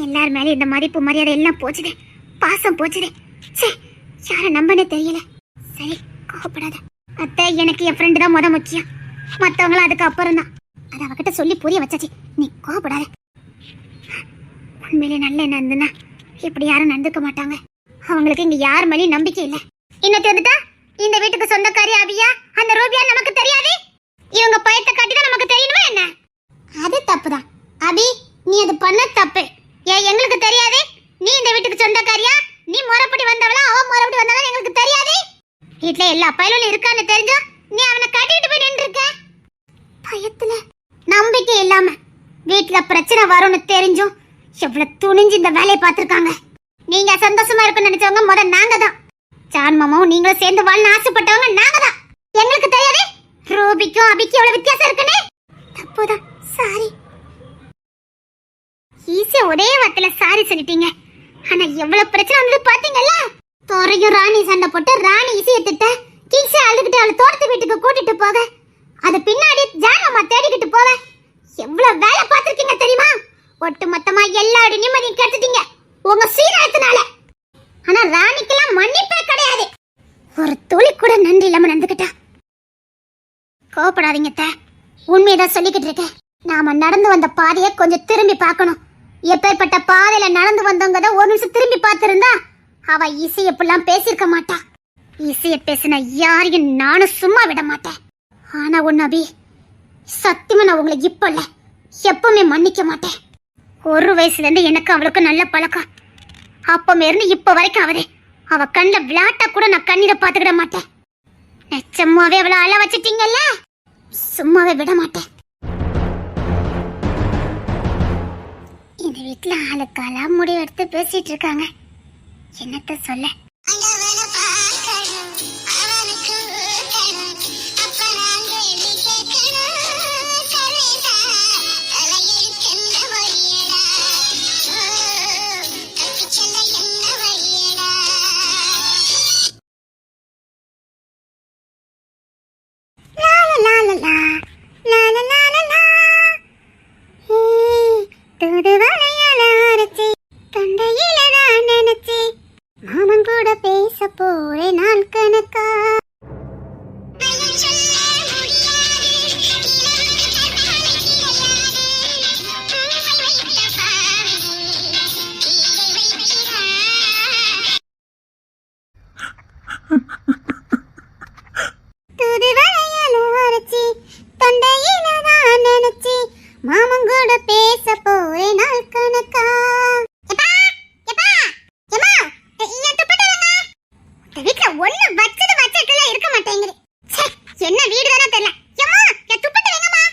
[SPEAKER 2] எல்லார் மேலே இந்த மதிப்பு மரியாதை எல்லாம் போச்சுதே, பாசம் போச்சுதே. சே, யாரை நம்பனே தெரியல. சரி கோவப்படாத அத்தை. எனக்கு என் ஃப்ரெண்டு தான் முக்கியம். மற்றவங்களும் அதுக்கு அப்புறம் தான். அதை அவகிட்ட சொல்லி புரிய வச்சாச்சு. நீ கோவப்படாத. உண்மையிலே நல்ல என்ன இருந்துன்னா இப்படி யாரும் நடந்துக்க மாட்டாங்க. அவங்களுக்கு இங்க யார் மேலேயும் நம்பிக்கை இல்லை. இன்னும் தெரிஞ்சுட்டா இந்த வீட்டுக்கு சொந்தக்காரி அபியா, அந்த ரூபியா நமக்கு தெரியாது. இவங்க பயத்தை காட்டிதான் நமக்கு தெரியணுமா என்ன? அது தப்புதான் அபி, நீ அது பண்ண தப்பு. ஏன் எங்களுக்கு தெரியாது? நீ இந்த வீட்டுக்கு சொந்தக்காரியா? நீ முறைப்படி வந்தவளா அவ முறைப்படி வந்தவளா எங்களுக்கு தெரியாது. வீட்டுல எல்லா பயலும் இருக்கான்னு தெரிஞ்சா நீ அவனை கட்டிட்டு போய் நின்று இருக்க. பயத்துல நம்பிக்கை இல்லாம வீட்டுல பிரச்சனை வரும்னு தெரிஞ்சும் எவ்வளவு துணிஞ்சு இந்த வேலையை பார்த்திருக்காங்க. நீங்க சந்தோஷமா இருக்குன்னு நினைச்சவங்க முதல் நாங்க தான். ஜான் மாமாவும் நீங்களும் சேர்ந்து வாழ ஆசைப்பட்டவங்க நாங்க தான். எங்களுக்கு தெரியாது ரூபிக்கும் அபிக்கும் எவ்வளவு வித்தியாசம் இருக்குன்னு. தப்புதான், சாரி. ஈஸியா ஒரே வார்த்தையில சாரி சொல்லிட்டீங்க. ஆனா எவ்வளவு பிரச்சனை வந்து பாத்தீங்கல்ல. தோரையும் ராணி சண்டை போட்டு ராணி இசையை திட்ட கிங்ஸே அழுதுகிட்டு அவளை தோட்டத்து வீட்டுக்கு கூட்டிட்டு போக, அது பின்னாடி ஜான் மாமா தேடிக்கிட்டு போக எவ்வளவு வேலை பார்த்திருக்கீங்க தெரியுமா? ஒட்டு மொத்தமா எல்லாரோட நிம்மதியும் கெடுத்துட்டீங்க உங்க சீரத்தினால. ஆனா ராணிக்கெல்லாம் மன்னிப்பே கிடையாது. ஒரு துளி கூட நன்றி இல்லாம நடந்துக்கிட்டா. கோவப்படாதீங்க அத்தை, உண்மையதான் சொல்லிக்கிட்டு இருக்கேன். நாம நடந்து வந்த பாதையை கொஞ்சம் திரும்பி பார்க்கணும். எப்பேற்பட்ட பாதையில நடந்து வந்தவங்க தான் ஒரு நிமிஷம் திரும்பி பார்த்திருந்தா அவ இசைய இப்பெல்லாம் பேசியிருக்க மாட்டா. இசைய பேசின யாரையும் நானும் சும்மா விட மாட்டேன். ஆனா ஒன்னு அபி, சத்தியமா நான் உங்களை இப்ப இல்ல எப்பவுமே மன்னிக்க மாட்டேன். ஒரு வயசுல இருந்து எனக்கு அவளுக்கு நல்ல பழக்கம். அப்பமே இருந்து இப்ப வரைக்கும் அவ கண்ட விளையாட்ட கூட நான் கண்ணீரை பாத்துக்கிட மாட்டேன். நிச்சயமாவே அவளை அழ வச்சிட்டீங்கல்ல, சும்மாவே விட மாட்டேன். இந்த வீட்டுல ஆளுக்காலா முடிவு எடுத்து பேசிட்டு இருக்காங்க. என்னத்த சொல்ல? மாமங்கூட பேச போறே நாள் கணக்கா. வீட்டுல ஒண்ணு வச்சது வச்சதுல இருக்க மாட்டேங்குது. என்ன வீடு தானே தெரியல. ஏம்மா என் துப்பட்டு வைங்கம்மா.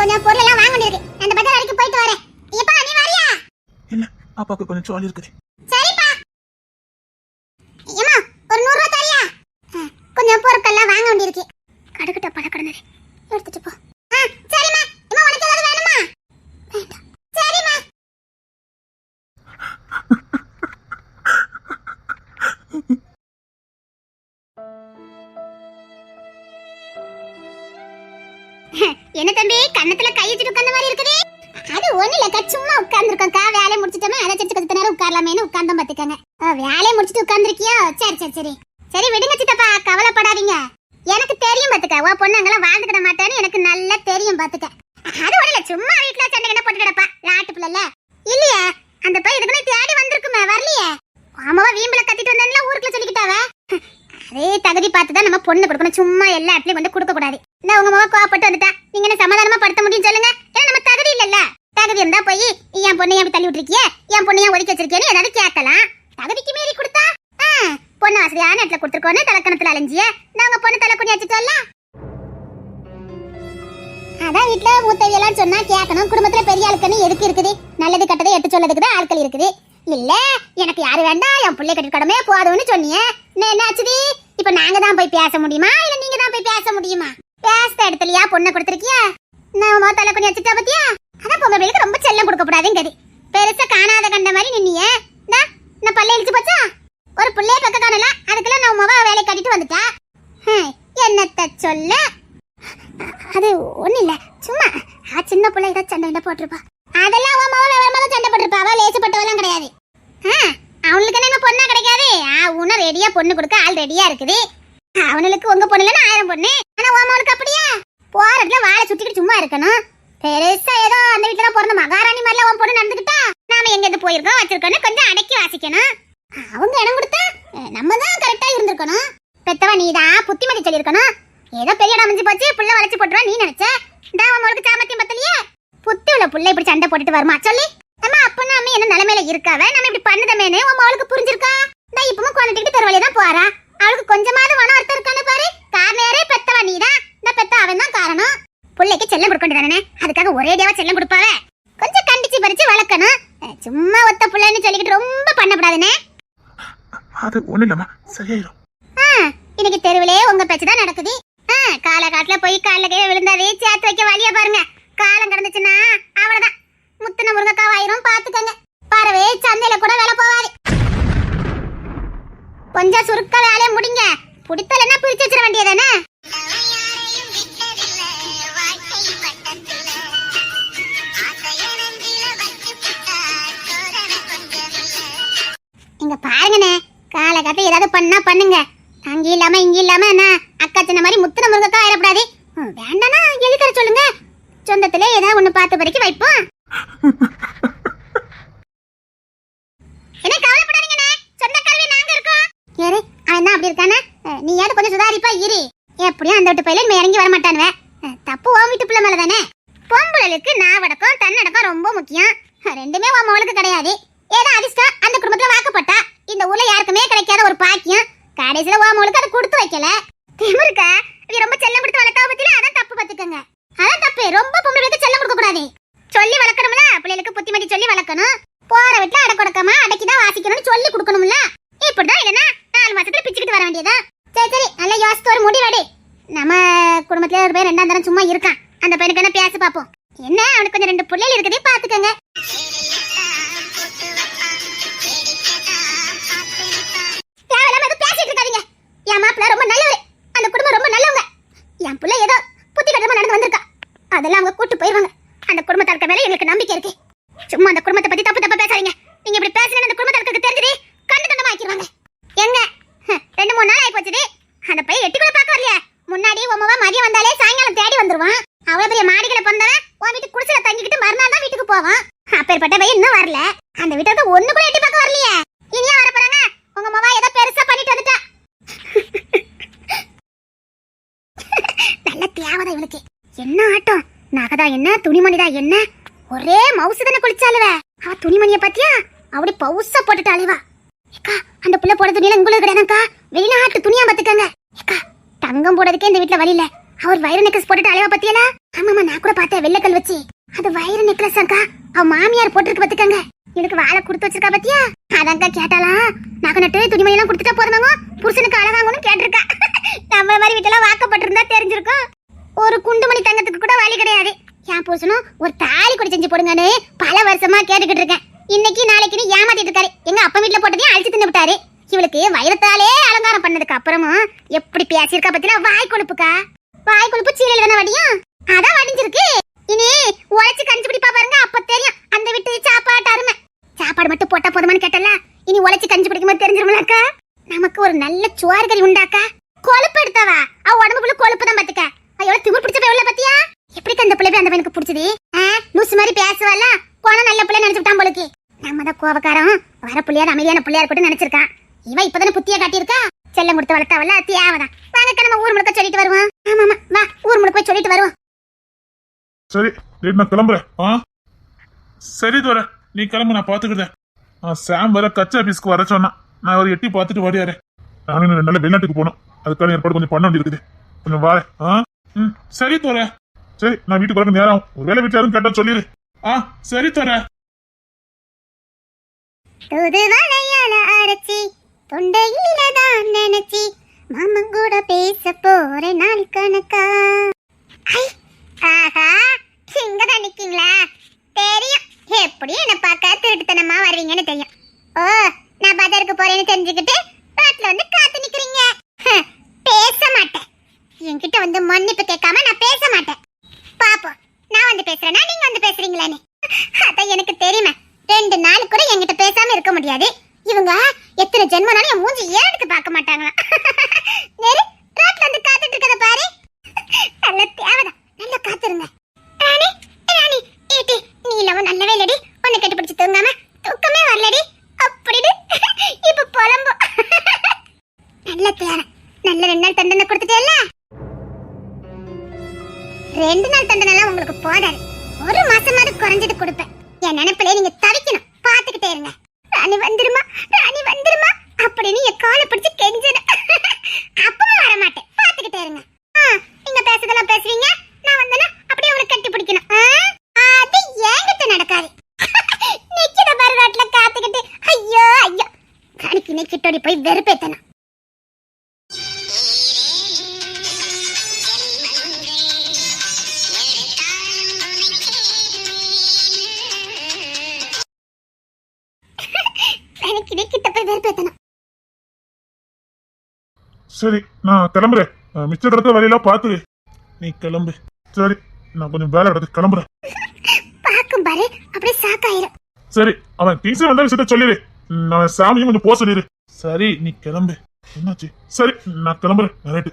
[SPEAKER 2] கொஞ்சம் பொருள் எல்லாம் வாங்க வேண்டியது. அந்த பஜார் வரைக்கும் போயிட்டு வரேன். எப்பா நீ வரியா?
[SPEAKER 1] இல்ல, அப்பாக்கு கொஞ்சம் ஜாலி இருக்குது.
[SPEAKER 2] சரிப்பா. ஏமா ஒரு 100 ரூபாய் தரியா? கொஞ்சம் பொருட்கள்லாம் வாங்க வேண்டியிருக்கு. கடுக்கிட்ட பழ கடனது எடுத்துட்டு போ. சரிம்மா. அம்மா உனக்கு ஏதாவது வேணுமா? வேண்டாம். சரிம்மா. என்ன தம்பி கண்ணத்துல கை வச்சுட்டு உட்கார்ந்த மாதிரி இருக்குது? அது ஒண்ணு இல்லக்கா, சும்மா உட்கார்ந்துருக்கோம்க்கா. வேலையை முடிச்சிட்டோமே, அதை செஞ்சு கொஞ்ச நேரம் உட்காரலாமேன்னு உட்கார்ந்தோம் பாத்துக்கங்க. வேலையை முடிச்சிட்டு உட்கார்ந்துருக்கியோ? சரி சரி சரி சரி விடுங்க சித்தப்பா, கவலைப்படாதீங்க. எனக்கு தெரியும் பாத்துக்க உன் பொண்ணு அங்கெல்லாம் வாழ்ந்துக்கிட மாட்டேன்னு எனக்கு நல்லா தெரியும் பாத்துக்க. அது ஒண்ணு சும்மா வீட்டுல சண்டை கிட்ட போட்டு கிடப்பா நாட்டு பிள்ளை இல்லையே. அந்த பையன் இதுக்குன்னு தேடி வந்திருக்குமே வரலையே. ஆமாவா வீம்புல கத்திட்டு வந்தேன்ல ஊருக்குள்ள சொல்லிக்கிட்டாவ. அதே தகுதி பார்த்துதான் நம்ம பொண்ணு கொடுக்கணும். சும்மா எல்லா இடத்துலயும் வந்து கொடுக்க கூடாது. நான் உங்க மாமா கோவப்பட்டு வந்துட்டா நீங்க என்ன சமாதானமா படுத்த முடியும் சொல்லுங்க. ஏன்னா நம்ம தகுதி இல்லல்ல. தகுதி இருந்தா போய் என் பொண்ணு ஏன் தள்ளி விட்டுருக்கிய என் பொண்ணு ஏன் ஒதுக்கி வச்சிருக்கேன்னு ஏதாவது கேட்கலாம். தகுதிக்கு மீறி கொடுத்தா பொண்ணு வசதியான இடத்துல கொடுத்துருக்கோன்னு தலைக்கணத்துல அலைஞ்சிய நான் உங்க பொண்ணு தலை குடி வச்சுட்டோம்ல. அதான் வீட்டுல மூத்தவி எல்லாம் சொன்னா கேட்கணும். குடும்பத்துல பெரிய ஆளுக்குன்னு எதுக்கு இருக்குது? நல்லது கட்டதை எடுத்து சொல்லதுக்கு தான் ஆட்கள் இருக்குது. இல்ல எனக்கு யாரு வேண்டாம் என் பிள்ளை கட்டி கடமே போதும்னு சொன்னியே. என்ன ஆச்சுது? இப்ப நாங்க தான் போய் பேச முடியுமா இல்ல நீங்க தான் போய் பேச முடியுமா? பேசுற இடத்துலயா பொண்ணை கொடுத்துருக்கியா? நான் தலை கொஞ்சம் வச்சுட்டா பத்தியா? அதான் பொம்பளைக்கு ரொம்ப செல்லம் கொடுக்க கூடாதுங்கிறது. பெருசா காணாத கண்ட மாதிரி நின்னியே. நான் பல்ல இழிச்சு போச்சா? ஒரு பிள்ளைய பக்க காணல அதுக்கெல்லாம் நான் உமாவா வேலை கட்டிட்டு வந்துட்டா. என்னத்த சொல்ல? அது ஒண்ணு இல்ல சும்மா சின்ன பிள்ளை ஏதாவது சண்டை போட்டிருப்பா. அதெல்லாம் உன் மாவா வேற சண்டை போட்டிருப்பா. அவ லேசப்பட்டவெல்லாம் கிடையாது. அவனுக்கு என்ன பொண்ணா கிடைக்காது. உன்ன ரெடியா பொண்ணு கொடுக்க ஆள் ரெடியா இருக்குது. அவனுக்கு உங்க பொண்ணுலன்னு 1000 பொண்ணு. ஆனா உன் மாவனுக்கு அப்படியா? போற இடத்துல வாழை சுத்திக்கிட்டு சும்மா இருக்கணும். பெருசா ஏதோ அந்த வீட்டுல பிறந்த மகாராணி மாதிரில உன் பொண்ணு நடந்துக்கிட்டா நாம எங்க இருந்து போயிருக்கோம் வச்சிருக்கோன்னு கொஞ்சம் அடக்கி வாசிக்கணும். அவங்க இடம் கொடுத்தா நம்ம தான் கரெக்டா இருந்திருக்கணும். பெத்தவ நீதான் புத்திமதி சொல்லிருக்கணும். ஏதோ பெரிய இடம் அமைஞ்சு போச்சு புள்ள வளைச்சு போட்டுருவா நீ நினைச்ச. அவங்களுக்கு சாமத்தியம் பத்தலையே. புத்தி உள்ள புள்ள இப்படி சண்டை போட்டுட்டு வருமா சொல்லி? நம்ம அப்பனா அம்மா என்ன நிலைமையில இருக்காவ நம்ம இப்படி பண்ணுதமேனே உன் அவளுக்கு புரிஞ்சிருக்கா? இப்பவும் கொண்டுட்டு தெருவழியா தான் போறா. அவளுக்கு கொஞ்சமாவது மன அர்த்தம் இருக்கான்னு பாரு. காரணரே பெத்தவ நீதான். இந்த பெத்த அவன் தான் காரணம். பிள்ளைக்கு செல்லம் கொடுக்க வேண்டியதானே? அதுக்காக ஒரேடியாவா செல்லம் கொடுப்பாவ? கொஞ்சம் கண்டிச்சு பறிச்சு வளர்க்கணும். சும்மா ஒத்த பிள்ளைன்னு சொல்லிக்கிட்டு ரொம்ப பண்ணக்கூடாதுனே.
[SPEAKER 1] அது ஒண்ணு இல்லம்மா சரியாயிரும்.
[SPEAKER 2] இன்னைக்கு தெருவிலே உங்க பேச்சுதான் நடக்குது. கால காட்டுல போய் கால கீழே விழுந்தாவே சேர்த்து வைக்க வழியா பாருங்க. காலம் கடந்துச்சுன்னா அவ்வளவுதான். முத்துன முருங்கக்காவாயிரும் பாத்துக்கங்க. பறவை சந்தையில கூட வேலை போவாது. கொஞ்சம் சுருக்க வேலையை முடிங்க. பிடித்தலன்னா பிரிச்சு வச்சிட வேண்டியதானே. இங்க பாருங்கண்ணே காலகட்டை ஏதாவது பண்ணா பண்ணுங்க. அங்க இல்லாம இங்க இல்லாம என்ன அக்கா சின்ன மாதிரி முத்துன முருங்கக்கா ஆயிடக்கூடாது. வேண்டானா எழுதித்தர சொல்லுங்க. சொந்தத்திலே ஏதாவது ஒண்ணு பார்த்து பறிக்க வைப்போம். என்ன கவலைப்படாதீங்கண்ணே சொந்த கல்வி நாங்க இருக்கோம். யாரு அவன் தான் அப்படி இருக்கானே? நீ யாரு கொஞ்சம் சுதாரிப்பா இரு. எப்படியும் அந்த வீட்டு பையில இறங்கி வர மாட்டானுவ. தப்பு உன் வீட்டு பிள்ளை மேலதானே. பொம்பளைக்கு நாவடக்கம் தன்னடக்கம் ரொம்ப முக்கியம். ரெண்டுமே உன் மவளுக்கு கிடையாது. ஏதோ அதிர்ஷ்டம் அந்த குடும்பத்துல வாக்கப்பட்டா. இந்த ஊர்ல யாருக்குமே கிடைக்காத ஒரு பாக்கியம். கடைசியில உன் மவளுக்கு அதை கொடுத்து வைக்கல. திமிருக்கா இது ரொம்ப செல்லம் கொடுத்து வளர்க்காம பத்தில அதான் தப்பு பாத்துக்கங்க. அதான் தப்பு. ரொம்ப பொம்பளைக்கு செல்லம் கொடுக்க கூடாது. சொல்லி வளர்க்கணும்ல. பிள்ளைகளுக்கு புத்திமதி சொல்லி வளர்க்கணும். போற வீட்டுல அடக்கொடக்கமா அடக்கிதான் வாசிக்கணும்னு சொல்லி கொடுக்கணும்ல. இப்படிதான் இல்லைன்னா 4 மாசத்துல பிச்சுக்கிட்டு வர வேண்டியதா. சரி சரி நல்லா யோசித்து ஒரு முடிவாடி. நம்ம குடும்பத்துல ஒரு பேர் 2ஆம் தரம் சும்மா இருக்கான். அந்த பையனுக்கு என்ன பேச பாப்போம். என்ன அவனுக்கு கொஞ்சம் 2 பிள்ளைகள் இருக்குதே பாத்துக்கங்க. பேசிட்டு இருக்காதீங்க. என் மாப்பிள்ள ரொம்ப நல்லவரு. அந்த குடும்பம் ரொம்ப நல்லவங்க. என் பிள்ளை ஏதோ புத்தி கட்டமா நடந்து வந்திருக்கா. அதெல்லாம் அவங்க கூட்டு போயிருவாங்க. அந்த குடும்பத்தாளுக்கு மேல எங்களுக்கு நம்பிக்கை இருக்கு. சும்மா அந்த குடும்பத்தை பத்தி தப்பு தப்பா பேசாதீங்க. நீங்க இப்படி பேசுறீங்க அந்த குடும்பத்தாளுக்கு தெரிஞ்சது கண்டு தண்டமா ஆக்கிடுவாங்க. எங்க 2-3 நாள் ஆகி போச்சுது. அந்த பையன் எட்டி கூட பார்க்க வரலையா? முன்னாடி உமாவா மதியம் வந்தாலே சாயங்காலம் தேடி வந்துருவான். அவ்வளவு பெரிய மாடிகளை பிறந்தவன் உன் வீட்டு குடிசையில தங்கிக்கிட்டு மறுநாள் தான் வீட்டுக்கு போவான். அப்பேற்பட்ட பையன் இன்னும் வரல. அந்த வீட்டுக்கு ஒண்ணு கூட எட்டி பார்க்க வரலையே. இனியா வர போறாங்க. உங்க மாவா ஏதோ பெருசா பண்ணிட்டு வந்துட்டா. நல்ல தேவதை இவளுக்கு. என்ன ஆட்டம் நகதா என்ன துணிமணிதா என்ன ஒரே மவுசு தானே குளிச்சாலுவ. அவ துணிமணிய பத்தியா அப்படி பவுசா போட்டுட்டு அழிவா. ஏக்கா அந்த புள்ள போட துணியில உங்களுக்கு கிடையாதுக்கா. வெளிநாட்டு துணியா பாத்துக்கங்க. ஏக்கா தங்கம் போடுறதுக்கே இந்த வீட்டுல வழி இல்ல. அவர் வைர நெக்லஸ் போட்டுட்டு அழிவா பத்தியல. ஆமாமா நான் கூட பார்த்தேன் வெள்ளக்கல் வச்சு. அது வைர நெக்லஸ் அக்கா. அவ மாமியார் போட்டுருக்கு பாத்துக்கங்க. இவளுக்கு வாழை கொடுத்து வச்சிருக்கா பத்தியா. அதங்க கேட்டாலா நகை நட்டு துணிமணி எல்லாம் கொடுத்துட்டா போதுமாங்க புருஷனுக்கு அழகாங்கன்னு கேட்டிருக்கா. நம்ம மாதிரி வீட்டெல்லாம் வாக்கப்பட்டிருந்தா தெரிஞ்சிருக்கும். ஒரு குண்டுமணி தங்கத்துக்கு கூட வழி கிடையாது. என் புருஷனும் ஒரு தாலி கொடி செஞ்சு போடுங்கன்னு பல வருஷமா கேட்டுக்கிட்டு இருக்கேன். இன்னைக்கு நாளைக்கு ஏமாத்திட்டு இருக்காரு. எங்க அப்பா வீட்டுல போட்டதையும் அழிச்சு தின்னு விட்டாரு. இவளுக்கு வைரத்தாலே அலங்காரம் பண்ணதுக்கு அப்புறமும் எப்படி பேசியிருக்கா பத்தில வாய் கொழுப்புக்கா. வாய் கொழுப்பு சீலையில தானே வடியும். அதான் வடிஞ்சிருக்கு. இனி உழைச்சு கஞ்சி பிடிப்பா பாருங்க. அப்ப தெரியும் அந்த வீட்டு சாப்பாட்டு அருமை. சாப்பாடு மட்டும் போட்டா போதுமான்னு கேட்டல. இனி உழைச்சு கஞ்சி பிடிக்கும் போது தெரிஞ்சிருமில்லக்கா. நமக்கு ஒரு நல்ல சோறு கறி உண்டாக்கா. கொழுப்பு எடுத்தவா அவ உடம்பு கொழுப்பு தான் பாத்துக்க. எவ்வளவு திமிர் பிடிச்ச பையன் உள்ள பாத்தியா? எப்படி அந்த பிள்ளை அந்த பையனுக்கு பிடிச்சது? லூசு மாதிரி பேசுவால, போன நல்ல பிள்ளை நினைச்சுட்டான் போலுக்கு. நம்ம தான் கோபக்காரன், வர பிள்ளையார் அமைதியான பிள்ளையார் கூட நினைச்சிருக்கான். இவன் இப்பதானே புத்தியா காட்டியிருக்கா. செல்லம் கொடுத்து வளர்த்தாவல தேவதான். வாங்கக்கா நம்ம ஊர் முழுக்க சொல்லிட்டு வருவோம். ஆமா வா ஊர் முழுக்க போய் சொல்லிட்டு வருவோம்.
[SPEAKER 1] சரி நான் கிளம்புறேன். சரி தோற, நீ கிளம்பு, நான் பாத்துக்கிட்டேன். சாம் வர கச்சா ஆபீஸ்க்கு வர சொன்னான். நான் ஒரு எட்டி பார்த்துட்டு வரையாரு. நானும் 2 நாள் வெளிநாட்டுக்கு போகணும். அதுக்கான ஏற்பாடு கொஞ்சம் பண்ண வேண்டி இருக்குது. கொஞ்சம் வாரேன். சரி தோற. சரி நான் வீட்டுக்கு வர நேரம் ஆகும். ஒரு வேலை வீட்டுல யாரும் கேட்டா சொல்லிடு. சரி தோற.
[SPEAKER 2] தூதுவளையால அரைச்சி தொண்டையில தான் நினைச்சி மாமன் கூட பேச போற நாள் கணக்கா. ஆஹா இங்கதான் நிக்கீங்களா? தெரியும் எப்படி என்ன பார்க்க திருட்டுத்தனமா வருவீங்கன்னு தெரியும். ஓ நான் பஜாருக்கு போறேன்னு தெரிஞ்சுக்கிட்டு ரோட்ல வந்து காத்து நிக்கிறீங்க. பேச மாட்டேன். என்கிட்ட வந்து மன்னிப்பு கேட்காம நான் பேச மாட்டேன். பாப்போம் நான் வந்து பேசுறேன்னா நீங்க வந்து பேசுறீங்களான்னு. அதான் எனக்கு தெரியுமே. 2 நாள் கூட என்கிட்ட பேசாம இருக்க முடியாது. இவங்க எத்தனை ஜென்மனாலும் என் மூஞ்சி ஏறெடுத்து பார்க்க மாட்டாங்களா? நேரு ரோட்ல வந்து காத்துட்டு இருக்கத பாரு. நல்ல தேவதான். நல்ல காத்துருங்க. ராணி ராணி ஏடி நீ இல்லாம நல்லவே இல்லடி. உன்னை கட்டி பிடிச்சு தூங்காம தூக்கமே வரலடி அப்படின்னு இப்ப புலம்பு. நல்ல தேவை. நல்ல 2 நாள் தண்டனை கொடுத்துட்டேல்ல. 2 நாள் தண்டனைலாம் உங்களுக்கு போதாது. 1 மாசமாவது குறைஞ்சது கொடுப்பேன். என் நினைப்பிலே நீங்க தவிக்கணும். பாத்துக்கிட்டே இருங்க. ராணி வந்துருமா ராணி வந்துருமா அப்படின்னு என் காலை பிடிச்சு கெஞ்சணும். அப்பவும் வர மாட்டேன். பாத்துக்கிட்டே இருங்க. நீங்க பேசுறதெல்லாம் பேசுவீங்க. நான் வந்தேன்னா அப்படியே உங்களை கட்டி பிடிக்கணும். அது என்கிட்ட நடக்காது. நிக்கிற பாரு ரோட்ல காத்துக்கிட்டு. ஐயோ ஐயோ ராணிக்கு நெக்கிட்டோடி போய் வெறுப்பேத்தணும்.
[SPEAKER 1] சரி நான் கிளம்புறேன். மிச்ச இடத்த வரையெல்லாம் பாத்துரு. நீ கிளம்பு. சரி நான் கொஞ்சம் வேலை இடத்துக்கு கிளம்புறேன்.
[SPEAKER 2] பாக்கும் பாரு அப்படியே சாக்காயிரும்.
[SPEAKER 1] சரி அவன் கிங்ஸ் வந்த விஷயத்த சொல்லிடு. நான் சாமியும் கொஞ்சம் போக சொல்லிடு. சரி நீ கிளம்பு. என்னாச்சு? சரி நான் கிளம்புறேன். ரைட்டு.